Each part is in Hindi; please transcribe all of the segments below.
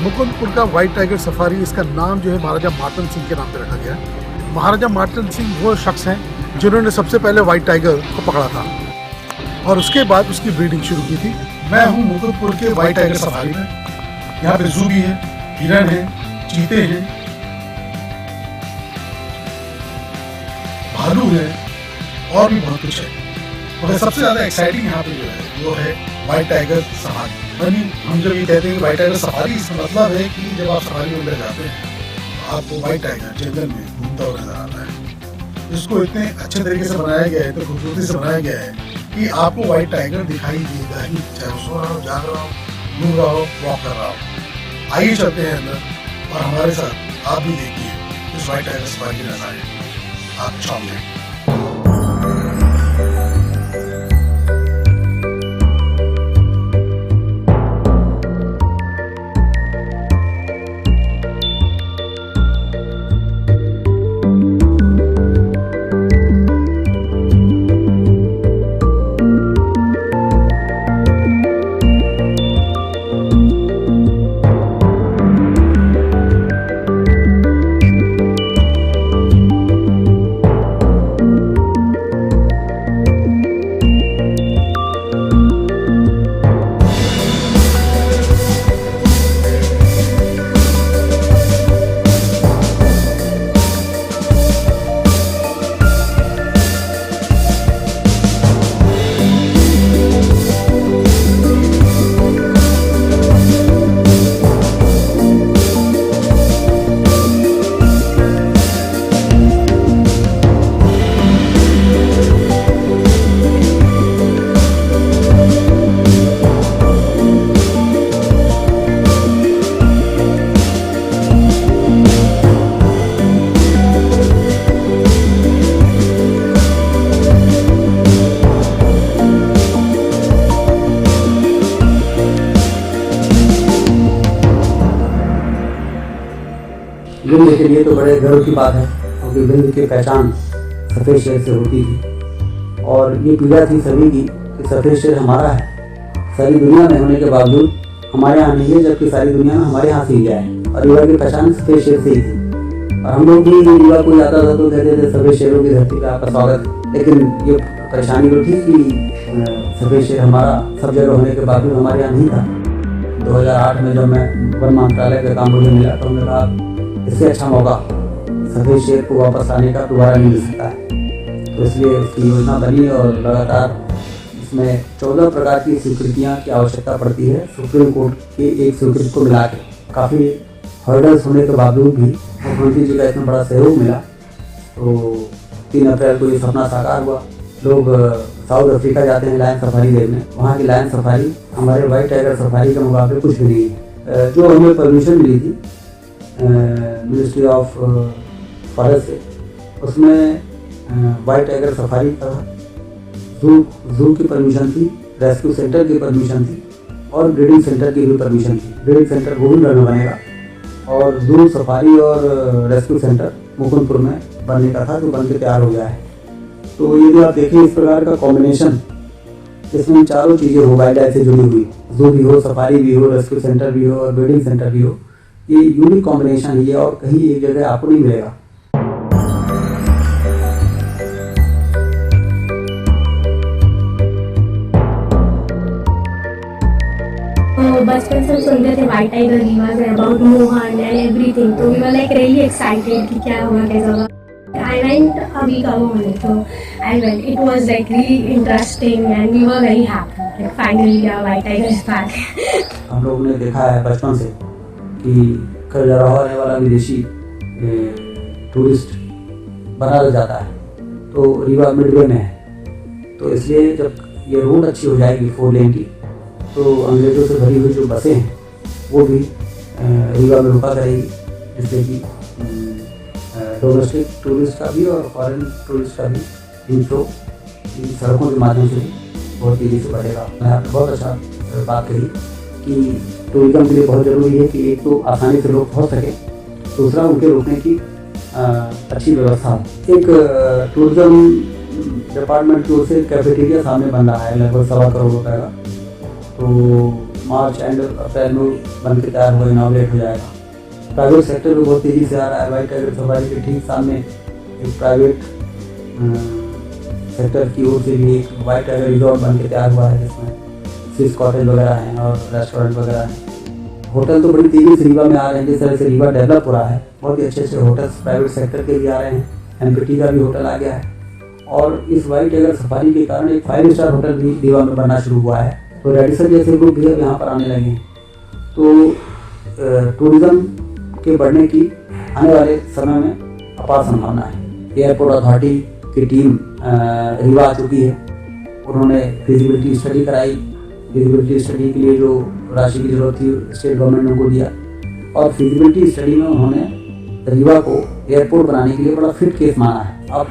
मुकुंदपुर का व्हाइट टाइगर सफारी, इसका नाम जो है महाराजा मार्तन सिंह के नाम पे रखा गया है। महाराजा मार्तन सिंह वो शख्स हैं जिन्होंने सबसे पहले व्हाइट टाइगर को पकड़ा था और उसके बाद उसकी ब्रीडिंग शुरू की थी। मैं हूँ मुकुंदपुर के व्हाइट टाइगर सफारी में। यहाँ पे जू भी है, हिरन है, चीते हैं, भालू है और भी बहुत कुछ है। मगर सबसे ज्यादा एक्साइटिंग यहाँ पे जो है वो है व्हाइट टाइगर सफारी। यानी हम जब ये कहते हैं कि व्हाइट टाइगर सफारी, इसका मतलब है कि जब आप सफारी में अंदर जाते हैं तो आपको व्हाइट टाइगर जंगल में घूमता हुआ नजर आता है। इसको इतने अच्छे तरीके से बनाया गया है, इतने खूबसूरती से बनाया गया है कि आपको व्हाइट टाइगर दिखाई देगा ही, चाहे सो रहा हो, जाग रहा हो, घूम रहा हो, वॉक कर रहा हो। आइए चलते हैं अंदर और हमारे साथ आप भी देखिए इस व्हाइट टाइगर सफारी के नजारे आपके सामने। विंध्य के लिए तो बड़े गर्व की बात है, क्योंकि विंध्य की पहचान सफ़ेद शेर से होती थी और ये पीड़ा थी सभी की कि सफ़ेद शेर हमारा है। सारी दुनिया में होने के बावजूद हमारे यहाँ नहीं है, जबकि सारी दुनिया में हमारे यहाँ से ही गया है और रीवा की पहचान सफ़ेद शेर से ही थी। और हम लोग भी रीवा को जाता था तो कहते थे सफ़ेद शेरों की धरती पर आपका स्वागत है। लेकिन ये परेशानी तो थी कि सफ़ेद शेर हमारा सब जगह होने के बावजूद हमारे यहाँ नहीं था। 2008 में जब मैं वन मंत्रालय का काम मुझे मिला तो मैंने कहा इससे अच्छा मौका सफ़ेद शेर को वापस लाने का दोबारा नहीं मिल सकता है। तो इसलिए इसकी योजना बनी और लगातार इसमें 14 प्रकार की स्वीकृतियाँ की आवश्यकता पड़ती है। सुप्रीम कोर्ट की एक स्वीकृति को मिला के काफ़ी हर्डल्स होने के बावजूद भी मुख्यमंत्री जी का इतना बड़ा सहयोग मिला तो 3 अप्रैल को ये सपना साकार हुआ। लोग साउथ अफ्रीका जाते हैं लायन सफारी देखने, वहाँ की लायन सफारी हमारे व्हाइट टाइगर सफारी के मुकाबले कुछ भी नहीं है। जो हमें परमिशन मिली थी मिनिस्ट्री ऑफ फॉरेस्ट से, उसमें व्हाइट टाइगर सफारी का जू की परमिशन थी, रेस्क्यू सेंटर की परमिशन थी और ब्रीडिंग सेंटर की भी परमिशन थी। ब्रीडिंग सेंटर गोविंदगढ़ में बनेगा और जू, सफारी और रेस्क्यू सेंटर मुकुंदपुर में बनने का था, जो बन के तैयार हो गया है। तो यदि आप देखें इस प्रकार का कॉम्बिनेशन, इसमें चारों चीज़ें हो, वाइल्ड लाइफ से जुड़ी हुई, जू भी हो, सफारी भी हो, रेस्क्यू सेंटर भी हो और ब्रीडिंग सेंटर भी हो, ये यूनिक कॉम्बिनेशन है और कहीं एक जगह आपको नहीं मिलेगा। बचपन से सुनते थे white tiger reviews about Mohan and everything, तो we were like really excited कि क्या होगा कैसा होगा। I went a week ago only, so I went. It was like really interesting and we were very happy. Like finally our white tiger is back. हम लोगों ने देखा है बचपन से कि खजुराहो आने वाला विदेशी टूरिस्ट बनारस जाता है तो रीवा मिडवे में है। तो इसलिए जब ये रोड अच्छी हो जाएगी 4 लेन की तो अंग्रेज़ों से भरी हुई जो बसें हैं वो भी रीवा में रुका करेगी, जिससे कि डोमेस्टिक टूरिस्ट का भी और फॉरेन टूरिस्ट का भी इनफ्लो इन सड़कों के माध्यम से भी बहुत तेज़ी से बढ़ेगा। मैं आपने बहुत अच्छा बात कही कि टूरिज्म के लिए बहुत ज़रूरी है कि एक तो आसानी से लोग पहुँच सके, दूसरा उनके रुकने की अच्छी व्यवस्था। एक टूरिज्म डिपार्टमेंट की ओर से कैफेटेरिया सामने बन रहा है लगभग 1.25 करोड़ रुपये का। तो मार्च एंड अप्रैल में बन के तैयार हुआ, इनॉग्रेट हो जाएगा। प्राइवेट सेक्टर में बहुत तेज़ी से आ रहा है। व्हाइट टाइगर सफारी के ठीक सामने एक प्राइवेट सेक्टर की ओर से भी एक व्हाइट टाइगर रिजॉर्ट बन के तैयार हुआ है, जिसमें स्विस कॉटेज वगैरह हैं और रेस्टोरेंट वगैरह हैं। होटल तो बड़ी तेज़ी से रीवा में आ रहे हैं। जिस तरह से रीवा डेवलप हो रहा है, बहुत ही अच्छे अच्छे होटल्स प्राइवेट सेक्टर के भी आ रहे हैं। एमपीटी का भी होटल आ गया है और इस व्हाइट टाइगर सफारी के कारण एक 5 स्टार होटल भी रीवा में बनना शुरू हुआ है। तो रेडिसन जैसे ग्रुप भी अब यहाँ पर आने लगे हैं। तो टूरिज़्म के बढ़ने की आने वाले समय में अपार संभावना है। एयरपोर्ट अथॉरिटी की टीम रीवा आ चुकी है। उन्होंने फिजिबिलिटी स्टडी कराई। फिजिबिलिटी स्टडी के लिए जो राशि की जरूरत थी स्टेट गवर्नमेंट ने उनको दिया और फिजिबिलिटी स्टडी में उन्होंने रीवा को एयरपोर्ट बनाने के लिए बड़ा फिट केस माना है। अब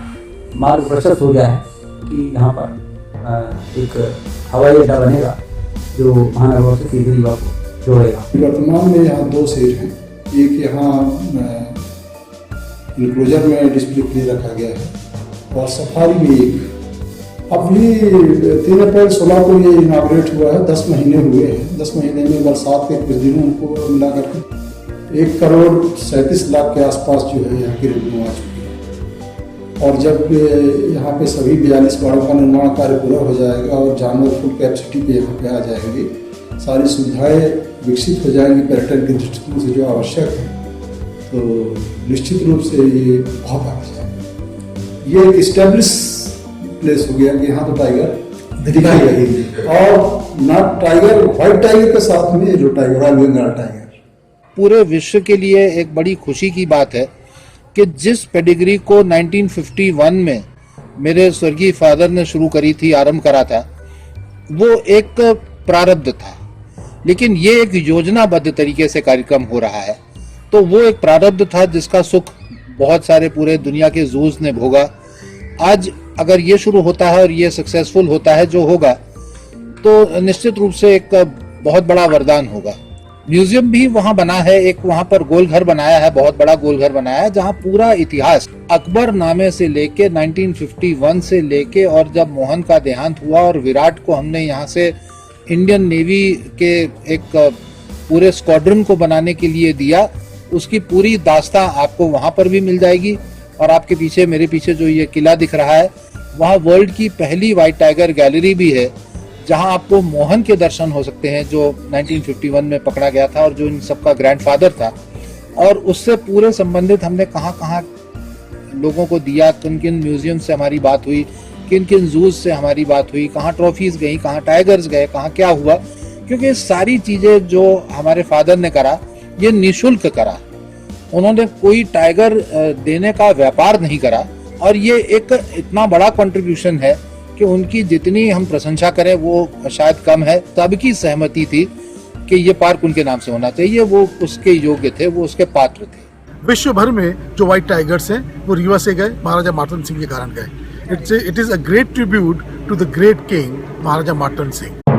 मार्ग प्रशस्त हो गया है कि यहाँ पर एक हवाई अड्डा बनेगा जो महानगर से सीधे रीवा को जोड़ेगा। वर्तमान में यहाँ 2 सेट हैं। एक यहाँ इनक्लोजर में डिस्प्ले के लिए रखा गया है और सफारी में एक। अब ये 3 अप्रैल 16 को ये इनाग्रेट हुआ है। 10 महीने हुए हैं। 10 महीने में बरसात के कुछ दिनों को मिला करके 1 करोड़ 37 लाख के आसपास जो है यहाँ की रेवेन्यू आ चुकी है। और जब यहाँ पे सभी 42 बाड़ों का निर्माण कार्य पूरा हो जाएगा और जानवर फुल कैपेसिटी पे यहाँ पे आ जाएंगे, सारी सुविधाएं विकसित हो जाएंगी पर्यटन के दृष्टिकोण से जो आवश्यक है, तो निश्चित रूप से ये बहुत आगे जाएगा। ये एक इस्टेब्लिश प्लेस हो गया कि यहाँ तो टाइगर दिखाई रहेगी और ना टाइगर व्हाइट टाइगर के साथ में जो टाइगर रॉयल बंगाल टाइगर। पूरे विश्व के लिए एक बड़ी खुशी की बात है कि जिस पेडिग्री को 1951 में मेरे स्वर्गीय फादर ने शुरू करी थी, आरंभ करा था, वो एक प्रारब्ध था, लेकिन ये एक योजनाबद्ध तरीके से कार्यक्रम हो रहा है। तो वो एक प्रारब्ध था जिसका सुख बहुत सारे पूरे दुनिया के जूस ने भोगा। आज अगर ये शुरू होता है और ये सक्सेसफुल होता है जो होगा, तो निश्चित रूप से एक बहुत बड़ा वरदान होगा। म्यूजियम भी वहाँ बना है, एक वहाँ पर गोलघर बनाया है, बहुत बड़ा गोलघर बनाया है, जहाँ पूरा इतिहास अकबर नामे से लेके 1951 से लेके और जब मोहन का देहांत हुआ और विराट को हमने यहाँ से इंडियन नेवी के एक पूरे स्क्वाड्रन को बनाने के लिए दिया, उसकी पूरी दास्तां आपको वहाँ पर भी मिल जाएगी। और आपके पीछे, मेरे पीछे जो ये किला दिख रहा है, वहाँ वर्ल्ड की पहली व्हाइट टाइगर गैलरी भी है, जहां आपको मोहन के दर्शन हो सकते हैं जो 1951 में पकड़ा गया था और जो इन सबका ग्रैंडफादर था। और उससे पूरे संबंधित हमने कहाँ कहाँ लोगों को दिया, किन किन म्यूजियम से हमारी बात हुई, किन किन जूज से हमारी बात हुई, कहाँ ट्रॉफीज गई, कहाँ टाइगर्स गए, कहाँ क्या हुआ। क्योंकि सारी चीज़ें जो हमारे फादर ने करा, ये निःशुल्क करा। उन्होंने कोई टाइगर देने का व्यापार नहीं करा और ये एक इतना बड़ा कंट्रीब्यूशन है कि उनकी जितनी हम प्रशंसा करें वो शायद कम है। सबकी सहमति थी कि ये पार्क उनके नाम से होना चाहिए। वो उसके योग्य थे, वो उसके पात्र थे। विश्व भर में जो व्हाइट टाइगर्स हैं वो रीवा से गए, महाराजा मार्तंड सिंह के कारण गए। It is a great tribute to the great king Maharaja Martand Singh.